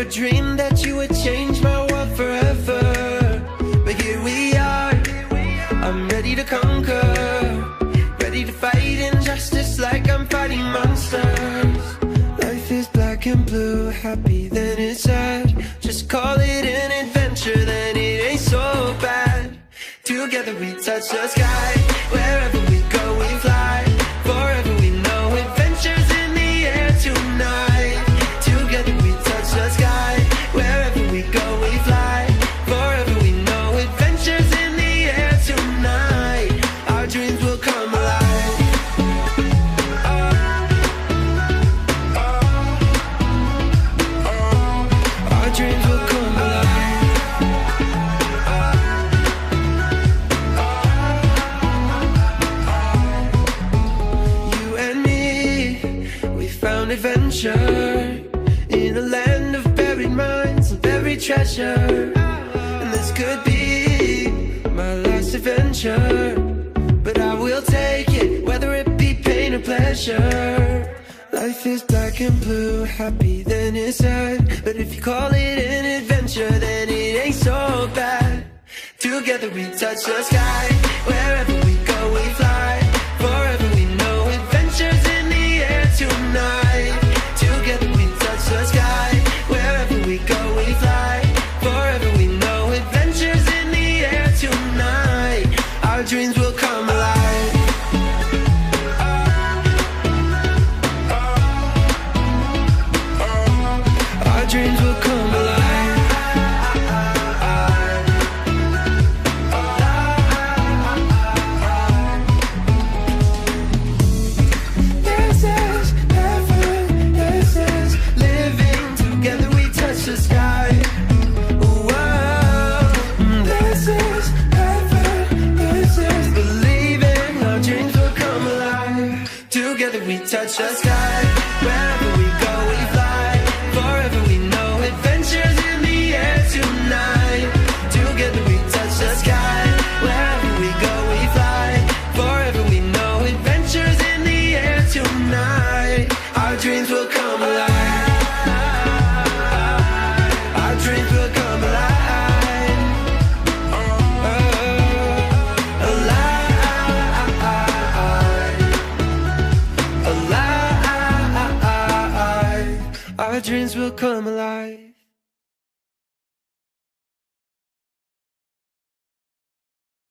dreamed that you would change my world forever, but here we are. I'm ready to conquer, ready to fight injustice like I'm fighting monsters. Life is black and blue, happy then it's sad. Just call it an adventure, then it ain't so bad. Together we touch the sky, wherever we go we fly. Forever we know adventures in the air tonight. Together we touch the sky, wherever we go we fly. Forever we know adventures in the air tonight. Our dreams will come alive. Our dreams will come alive. You and me, we found adventure in a land of buried mines and buried treasure. And this could be my last adventure, but I will take it, whether it be pain or pleasure. Life is black and blue, happy then it's sad. But if you call it an adventure, then it ain't so bad. Together we touch the sky, wherever we go we fly. Forever we know adventures in the air tonight. Together we touch the sky, wherever we go we fly. Forever we know adventures in the air tonight. Our dreams will come alive. Our dreams will come alive. This is heaven, this is living. Together we touch the sky. Whoa. This is heaven, this is believing. Our dreams will come alive. Together we touch the sky, wherever we go we fly. Forever we know adventures in the air tonight. Together we touch the sky, wherever we go we fly. Forever we know adventures in the air tonight. Our dreams will come alive. Our dreams will come alive. Alive. Our dreams will come alive.